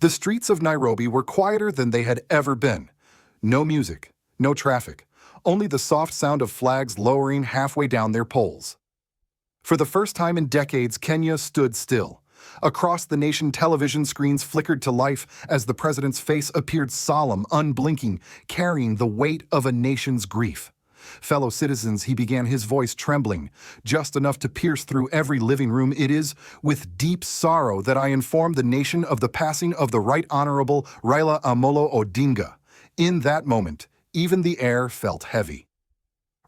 The streets of Nairobi were quieter than they had ever been. No music, no traffic, only the soft sound of flags lowering halfway down their poles. For the first time in decades, Kenya stood still. Across the nation, television screens flickered to life as the president's face appeared solemn, unblinking, carrying the weight of a nation's grief. Fellow citizens, he began, his voice trembling, just enough to pierce through every living room. It is with deep sorrow that I inform the nation of the passing of the Right Honorable Raila Amolo Odinga. In that moment, even the air felt heavy.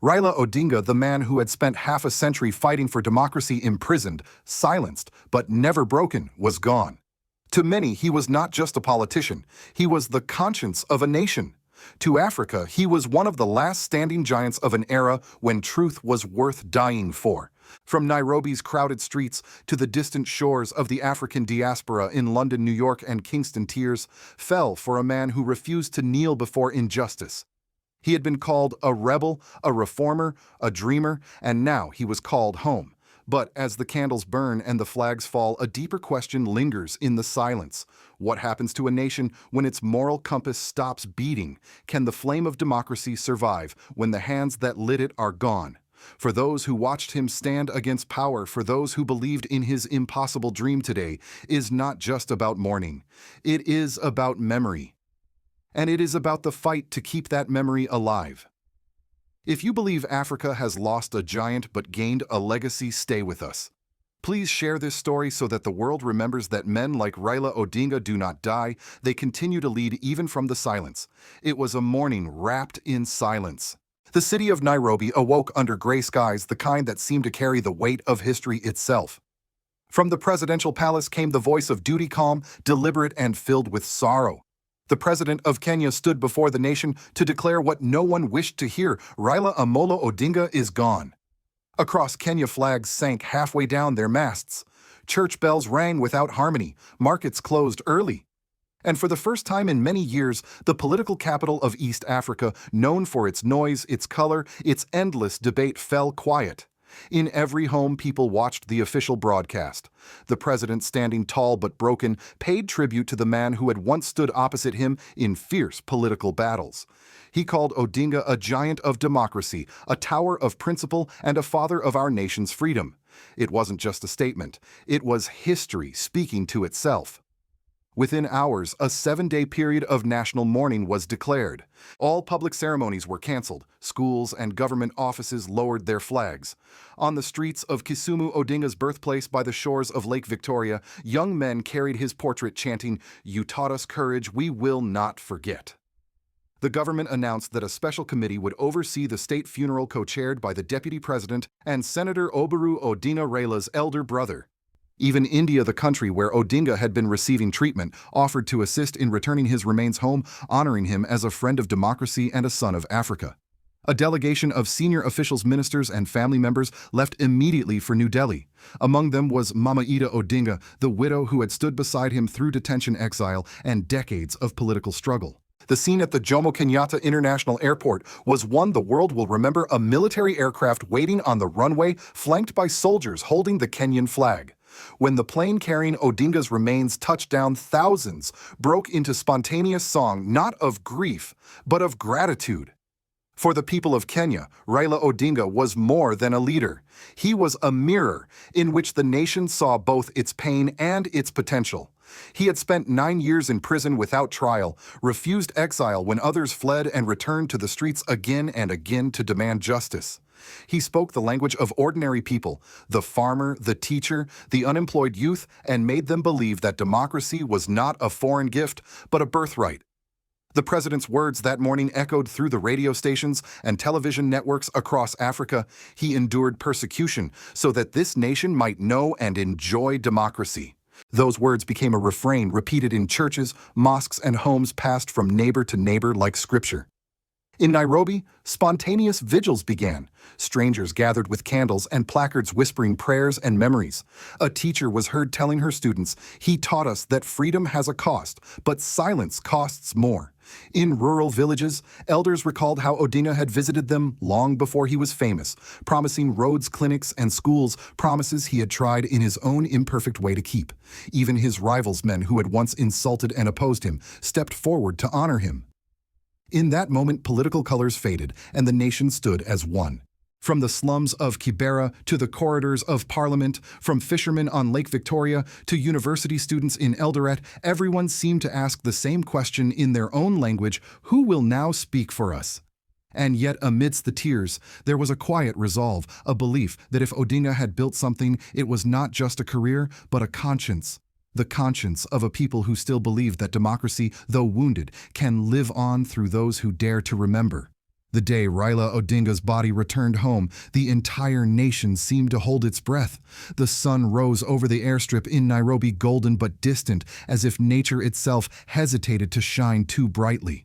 Raila Odinga, the man who had spent half a century fighting for democracy, imprisoned, silenced, but never broken, was gone. To many, he was not just a politician, he was the conscience of a nation. To Africa, he was one of the last standing giants of an era when truth was worth dying for. From Nairobi's crowded streets to the distant shores of the African diaspora in London, New York, and Kingston, tears fell for a man who refused to kneel before injustice. He had been called a rebel, a reformer, a dreamer, and now he was called home. But as the candles burn and the flags fall, a deeper question lingers in the silence. What happens to a nation when its moral compass stops beating? Can the flame of democracy survive when the hands that lit it are gone? For those who watched him stand against power, for those who believed in his impossible dream, today is not just about mourning. It is about memory. And it is about the fight to keep that memory alive. If you believe Africa has lost a giant but gained a legacy, stay with us. Please share this story so that the world remembers that men like Raila Odinga do not die, they continue to lead even from the silence. It was a morning wrapped in silence. The city of Nairobi awoke under gray skies, the kind that seemed to carry the weight of history itself. From the presidential palace came the voice of duty, calm, deliberate, and filled with sorrow. The president of Kenya stood before the nation to declare what no one wished to hear: Raila Amolo Odinga is gone. Across Kenya, flags sank halfway down their masts. Church bells rang without harmony. Markets closed early. And for the first time in many years, the political capital of East Africa, known for its noise, its color, its endless debate, fell quiet. In every home, people watched the official broadcast. The president, standing tall but broken, paid tribute to the man who had once stood opposite him in fierce political battles. He called Odinga a giant of democracy, a tower of principle, and a father of our nation's freedom. It wasn't just a statement. It was history speaking to itself. Within hours, a 7-day period of national mourning was declared. All public ceremonies were canceled. Schools and government offices lowered their flags. On the streets of Kisumu, Odinga's birthplace by the shores of Lake Victoria, young men carried his portrait chanting, "You taught us courage, we will not forget." The government announced that a special committee would oversee the state funeral, co-chaired by the deputy president and Senator Oburu Odinga, Raila's elder brother. Even India, the country where Odinga had been receiving treatment, offered to assist in returning his remains home, honoring him as a friend of democracy and a son of Africa. A delegation of senior officials, ministers, and family members left immediately for New Delhi. Among them was Mama Ida Odinga, the widow who had stood beside him through detention, exile, and decades of political struggle. The scene at the Jomo Kenyatta International Airport was one the world will remember: a military aircraft waiting on the runway, flanked by soldiers holding the Kenyan flag. When the plane carrying Odinga's remains touched down, thousands broke into spontaneous song, not of grief, but of gratitude. For the people of Kenya, Raila Odinga was more than a leader. He was a mirror in which the nation saw both its pain and its potential. He had spent 9 years in prison without trial, refused exile when others fled, and returned to the streets again and again to demand justice. He spoke the language of ordinary people, the farmer, the teacher, the unemployed youth, and made them believe that democracy was not a foreign gift, but a birthright. The president's words that morning echoed through the radio stations and television networks across Africa. He endured persecution so that this nation might know and enjoy democracy. Those words became a refrain repeated in churches, mosques, and homes, passed from neighbor to neighbor like scripture. In Nairobi, spontaneous vigils began. Strangers gathered with candles and placards whispering prayers and memories. A teacher was heard telling her students, "He taught us that freedom has a cost, but silence costs more." In rural villages, elders recalled how Odinga had visited them long before he was famous, promising roads, clinics, and schools, promises he had tried in his own imperfect way to keep. Even his rivals, men who had once insulted and opposed him, stepped forward to honor him. In that moment, political colors faded, and the nation stood as one. From the slums of Kibera to the corridors of Parliament, from fishermen on Lake Victoria to university students in Eldoret, everyone seemed to ask the same question in their own language: who will now speak for us? And yet, amidst the tears, there was a quiet resolve, a belief that if Odinga had built something, it was not just a career, but a conscience. The conscience of a people who still believed that democracy, though wounded, can live on through those who dare to remember. The day Raila Odinga's body returned home, the entire nation seemed to hold its breath. The sun rose over the airstrip in Nairobi, golden but distant, as if nature itself hesitated to shine too brightly.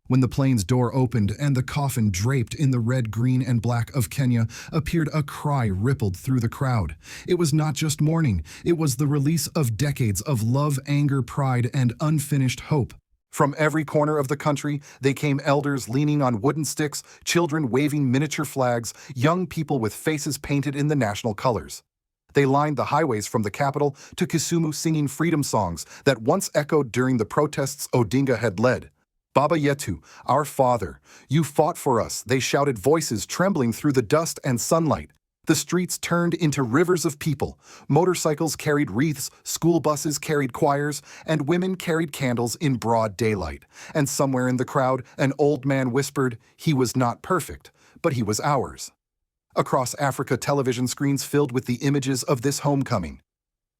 When the plane's door opened and the coffin draped in the red, green, and black of Kenya appeared, a cry rippled through the crowd. It was not just mourning, it was the release of decades of love, anger, pride, and unfinished hope. From every corner of the country, they came, elders leaning on wooden sticks, children waving miniature flags, young people with faces painted in the national colors. They lined the highways from the capital to Kisumu, singing freedom songs that once echoed during the protests Odinga had led. "Baba Yetu, our father, you fought for us," they shouted, voices trembling through the dust and sunlight. The streets turned into rivers of people. Motorcycles carried wreaths, school buses carried choirs, and women carried candles in broad daylight. And somewhere in the crowd, an old man whispered, "He was not perfect, but he was ours." Across Africa, television screens filled with the images of this homecoming.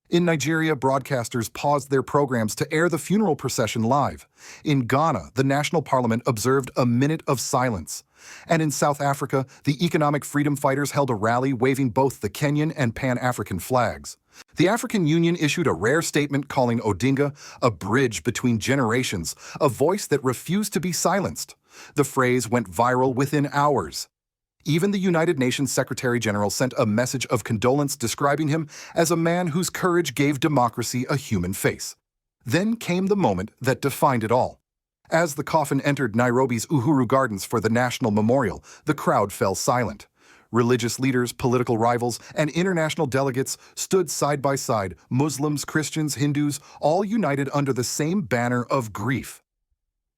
In Nigeria, broadcasters paused their programs to air the funeral procession live. In Ghana, the national parliament observed a minute of silence. And in South Africa, the economic freedom fighters held a rally waving both the Kenyan and Pan-African flags. The African Union issued a rare statement calling Odinga a bridge between generations, a voice that refused to be silenced. The phrase went viral within hours. Even the United Nations Secretary General sent a message of condolence describing him as a man whose courage gave democracy a human face. Then came the moment that defined it all. As the coffin entered Nairobi's Uhuru Gardens for the National Memorial, the crowd fell silent. Religious leaders, political rivals, and international delegates stood side by side, Muslims, Christians, Hindus, all united under the same banner of grief.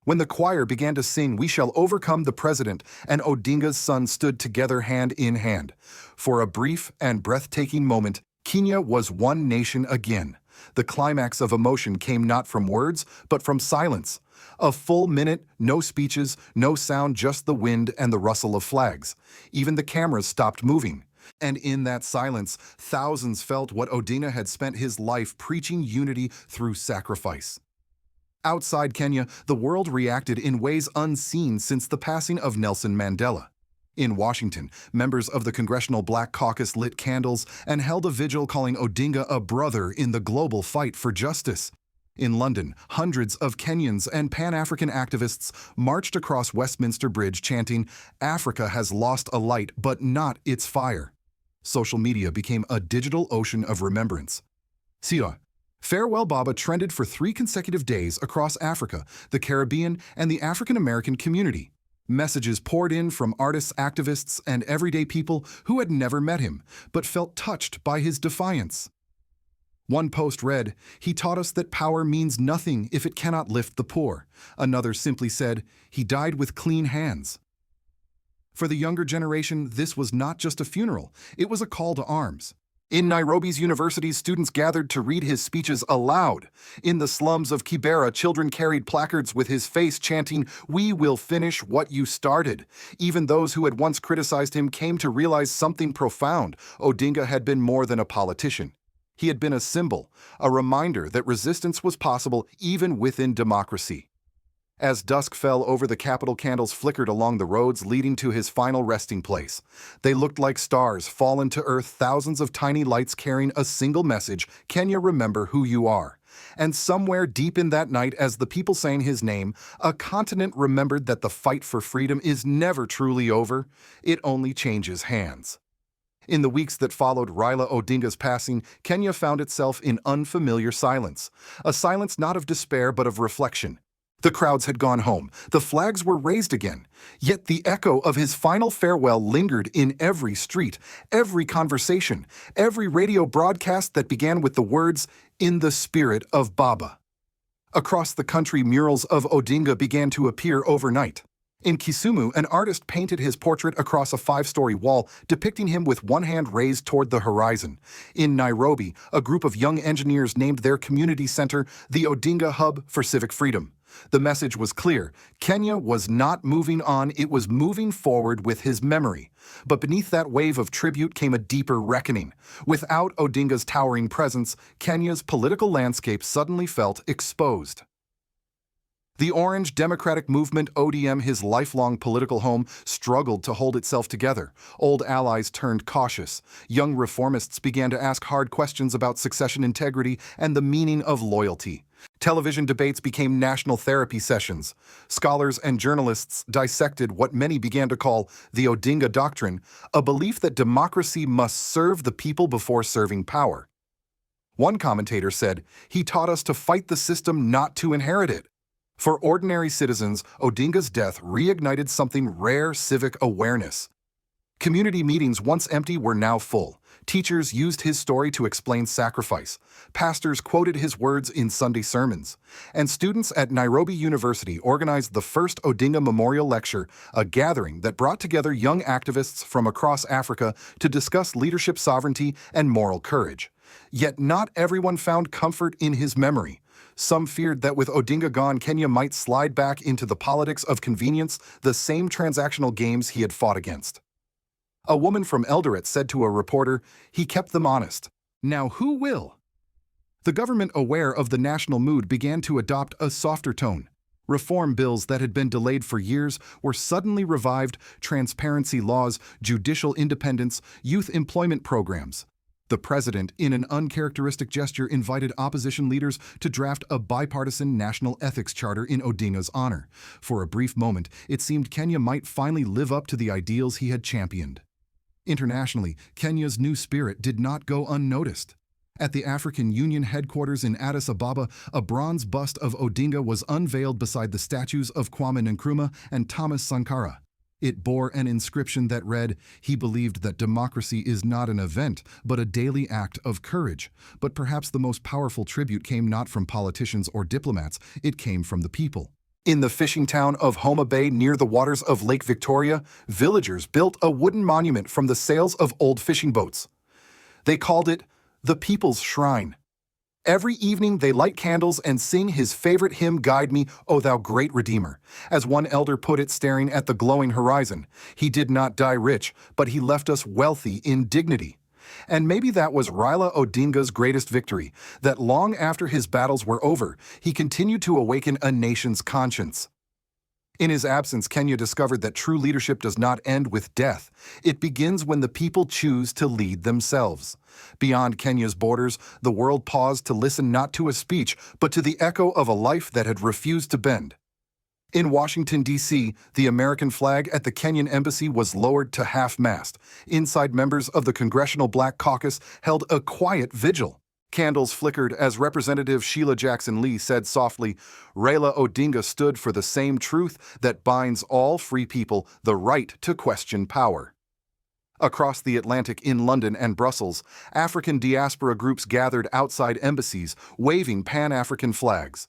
When the choir began to sing, "We Shall Overcome," the president and Odinga's son stood together hand in hand. For a brief and breathtaking moment, Kenya was one nation again. The climax of emotion came not from words, but from silence. A full minute, no speeches, no sound, just the wind and the rustle of flags. Even the cameras stopped moving. And in that silence, thousands felt what Odinga had spent his life preaching: unity through sacrifice. Outside Kenya, the world reacted in ways unseen since the passing of Nelson Mandela. In Washington, members of the Congressional Black Caucus lit candles and held a vigil calling Odinga a brother in the global fight for justice. In London, hundreds of Kenyans and Pan-African activists marched across Westminster Bridge chanting, "Africa has lost a light, but not its fire." Social media became a digital ocean of remembrance. Sia. Farewell Baba trended for 3 consecutive days across Africa, the Caribbean, and the African-American community. Messages poured in from artists, activists, and everyday people who had never met him, but felt touched by his defiance. One post read, "He taught us that power means nothing if it cannot lift the poor." Another simply said, "He died with clean hands." For the younger generation, this was not just a funeral, it was a call to arms. In Nairobi's universities, students gathered to read his speeches aloud. In the slums of Kibera, children carried placards with his face chanting, "We will finish what you started." Even those who had once criticized him came to realize something profound. Odinga had been more than a politician. He had been a symbol, a reminder that resistance was possible even within democracy. As dusk fell over the capital, candles flickered along the roads leading to his final resting place. They looked like stars fallen to earth, thousands of tiny lights carrying a single message: "Kenya, remember who you are." And somewhere deep in that night, as the people sang his name, a continent remembered that the fight for freedom is never truly over. It only changes hands. In the weeks that followed Raila Odinga's passing, Kenya found itself in unfamiliar silence. A silence not of despair but of reflection. The crowds had gone home, the flags were raised again, yet the echo of his final farewell lingered in every street, every conversation, every radio broadcast that began with the words, "In the spirit of Baba." Across the country, murals of Odinga began to appear overnight. In Kisumu, an artist painted his portrait across a 5-story wall, depicting him with one hand raised toward the horizon. In Nairobi, a group of young engineers named their community center the Odinga Hub for Civic Freedom. The message was clear. Kenya was not moving on, it was moving forward with his memory. But beneath that wave of tribute came a deeper reckoning. Without Odinga's towering presence, Kenya's political landscape suddenly felt exposed. The Orange Democratic Movement, ODM, his lifelong political home, struggled to hold itself together. Old allies turned cautious. Young reformists began to ask hard questions about succession integrity and the meaning of loyalty. Television debates became national therapy sessions. Scholars and journalists dissected what many began to call the Odinga Doctrine, a belief that democracy must serve the people before serving power. One commentator said, "He taught us to fight the system, not to inherit it." For ordinary citizens, Odinga's death reignited something rare: civic awareness. Community meetings, once empty, were now full. Teachers used his story to explain sacrifice. Pastors quoted his words in Sunday sermons. And students at Nairobi University organized the first Odinga Memorial Lecture, a gathering that brought together young activists from across Africa to discuss leadership sovereignty and moral courage. Yet not everyone found comfort in his memory. Some feared that with Odinga gone, Kenya might slide back into the politics of convenience, the same transactional games he had fought against. A woman from Eldoret said to a reporter, "He kept them honest. Now who will?" The government, aware of the national mood, began to adopt a softer tone. Reform bills that had been delayed for years were suddenly revived: transparency laws, judicial independence, youth employment programs. The president, in an uncharacteristic gesture, invited opposition leaders to draft a bipartisan national ethics charter in Odinga's honor. For a brief moment, it seemed Kenya might finally live up to the ideals he had championed. Internationally, Kenya's new spirit did not go unnoticed. At the African Union headquarters in Addis Ababa, a bronze bust of Odinga was unveiled beside the statues of Kwame Nkrumah and Thomas Sankara. It bore an inscription that read, "He believed that democracy is not an event, but a daily act of courage." But perhaps the most powerful tribute came not from politicians or diplomats, it came from the people. In the fishing town of Homa Bay, near the waters of Lake Victoria, villagers built a wooden monument from the sails of old fishing boats. They called it the People's Shrine. Every evening they light candles and sing his favorite hymn, "Guide Me, O Thou Great Redeemer." As one elder put it, staring at the glowing horizon, "He did not die rich, but he left us wealthy in dignity." And maybe that was Raila Odinga's greatest victory, that long after his battles were over, he continued to awaken a nation's conscience. In his absence, Kenya discovered that true leadership does not end with death. It begins when the people choose to lead themselves. Beyond Kenya's borders, the world paused to listen not to a speech, but to the echo of a life that had refused to bend. In Washington, D.C., the American flag at the Kenyan embassy was lowered to half-mast. Inside, members of the Congressional Black Caucus held a quiet vigil. Candles flickered as Representative Sheila Jackson Lee said softly, "Raila Odinga stood for the same truth that binds all free people, the right to question power." Across the Atlantic, in London and Brussels, African diaspora groups gathered outside embassies, waving Pan-African flags.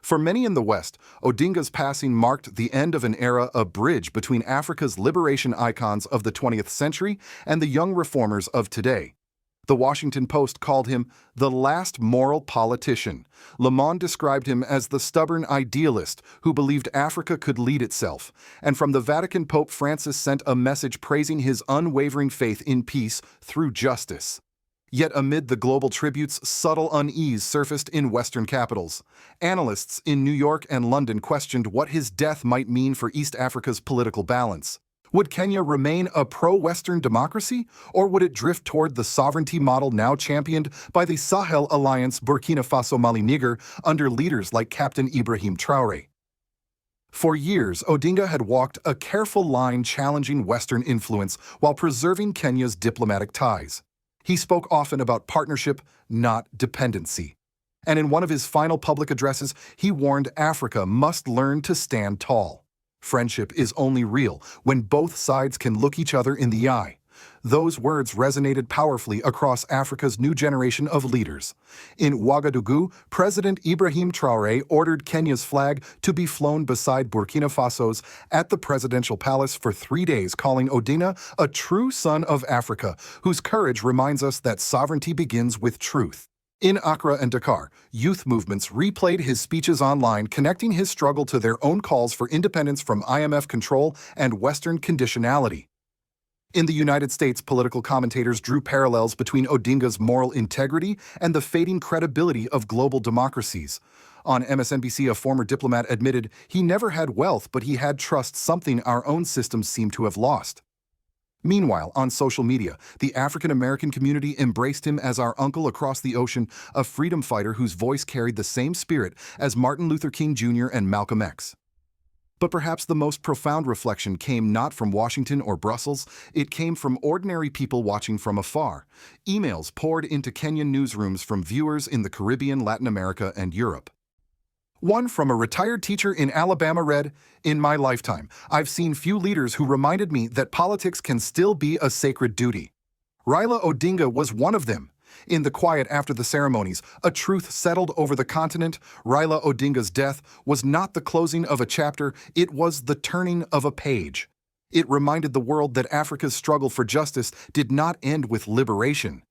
For many in the West, Odinga's passing marked the end of an era, a bridge between Africa's liberation icons of the 20th century and the young reformers of today. The Washington Post called him the last moral politician. Le Monde described him as the stubborn idealist who believed Africa could lead itself. And from the Vatican, Pope Francis sent a message praising his unwavering faith in peace through justice. Yet amid the global tributes, subtle unease surfaced in Western capitals. Analysts in New York and London questioned what his death might mean for East Africa's political balance. Would Kenya remain a pro-Western democracy, or would it drift toward the sovereignty model now championed by the Sahel Alliance, Burkina Faso, Mali, Niger, under leaders like Captain Ibrahim Traoré? For years, Odinga had walked a careful line challenging Western influence while preserving Kenya's diplomatic ties. He spoke often about partnership, not dependency. And in one of his final public addresses, he warned Africa must learn to stand tall. Friendship is only real when both sides can look each other in the eye. Those words resonated powerfully across Africa's new generation of leaders. In Ouagadougou, President Ibrahim Traoré ordered Kenya's flag to be flown beside Burkina Faso's at the presidential palace for 3 days, calling Odinga a true son of Africa, whose courage reminds us that sovereignty begins with truth. In Accra and Dakar, youth movements replayed his speeches online, connecting his struggle to their own calls for independence from IMF control and Western conditionality. In the United States, political commentators drew parallels between Odinga's moral integrity and the fading credibility of global democracies. On MSNBC, a former diplomat admitted he never had wealth, but he had trust, something our own systems seem to have lost. Meanwhile, on social media, the African-American community embraced him as our uncle across the ocean, a freedom fighter whose voice carried the same spirit as Martin Luther King Jr. and Malcolm X. But perhaps the most profound reflection came not from Washington or Brussels, it came from ordinary people watching from afar. Emails poured into Kenyan newsrooms from viewers in the Caribbean, Latin America, and Europe. One from a retired teacher in Alabama read, "In my lifetime, I've seen few leaders who reminded me that politics can still be a sacred duty." Raila Odinga was one of them. In the quiet after the ceremonies, a truth settled over the continent. Raila Odinga's death was not the closing of a chapter, it was the turning of a page. It reminded the world that Africa's struggle for justice did not end with liberation.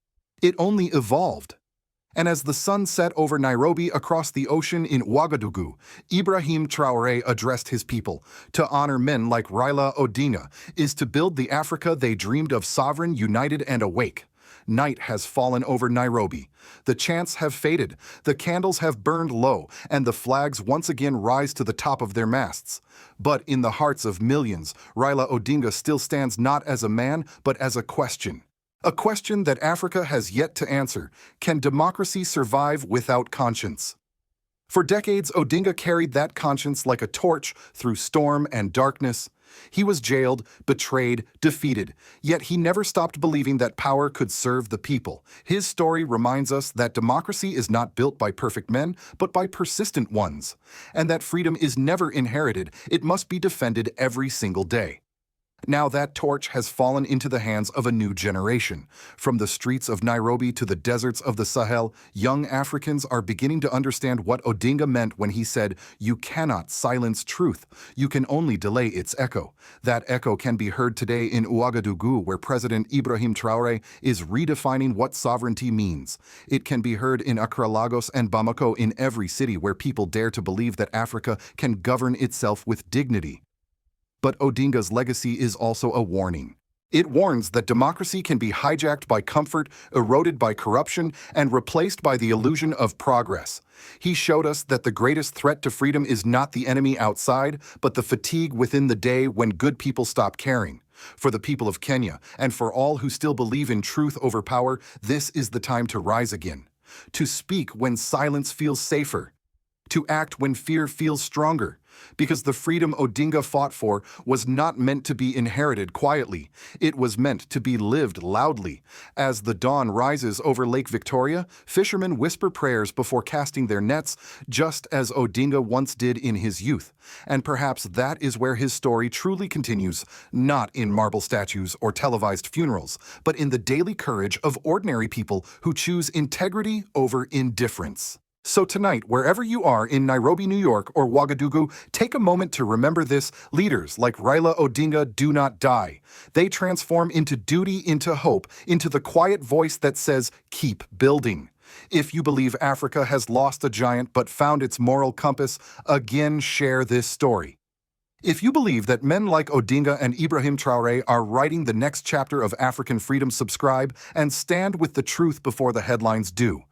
It only evolved. And as the sun set over Nairobi across the ocean in Ouagadougou, Ibrahim Traoré addressed his people. To honor men like Raila Odinga is to build the Africa they dreamed of, sovereign, united, and awake. Night has fallen over Nairobi. The chants have faded, the candles have burned low, and the flags once again rise to the top of their masts. But in the hearts of millions, Raila Odinga still stands not as a man, but as a question. A question that Africa has yet to answer. Can democracy survive without conscience? For decades, Odinga carried that conscience like a torch through storm and darkness. He was jailed, betrayed, defeated, yet he never stopped believing that power could serve the people. His story reminds us that democracy is not built by perfect men, but by persistent ones, and that freedom is never inherited, it must be defended every single day. Now that torch has fallen into the hands of a new generation. From the streets of Nairobi to the deserts of the Sahel, young Africans are beginning to understand what Odinga meant when he said, "You cannot silence truth, you can only delay its echo." That echo can be heard today in Ouagadougou, where President Ibrahim Traoré is redefining what sovereignty means. It can be heard in Accra, Lagos, and Bamako, in every city where people dare to believe that Africa can govern itself with dignity. But Odinga's legacy is also a warning. It warns that democracy can be hijacked by comfort, eroded by corruption, and replaced by the illusion of progress. He showed us that the greatest threat to freedom is not the enemy outside, but the fatigue within the day when good people stop caring. For the people of Kenya, and for all who still believe in truth over power, this is the time to rise again. To speak when silence feels safer. To act when fear feels stronger. Because the freedom Odinga fought for was not meant to be inherited quietly. It was meant to be lived loudly. As the dawn rises over Lake Victoria, fishermen whisper prayers before casting their nets, just as Odinga once did in his youth. And perhaps that is where his story truly continues, not in marble statues or televised funerals, but in the daily courage of ordinary people who choose integrity over indifference. So tonight, wherever you are in Nairobi, New York, or Ouagadougou, take a moment to remember this. Leaders like Raila Odinga do not die. They transform into duty, into hope, into the quiet voice that says, keep building. If you believe Africa has lost a giant but found its moral compass, again share this story. If you believe that men like Odinga and Ibrahim Traoré are writing the next chapter of African freedom, subscribe and stand with the truth before the headlines do.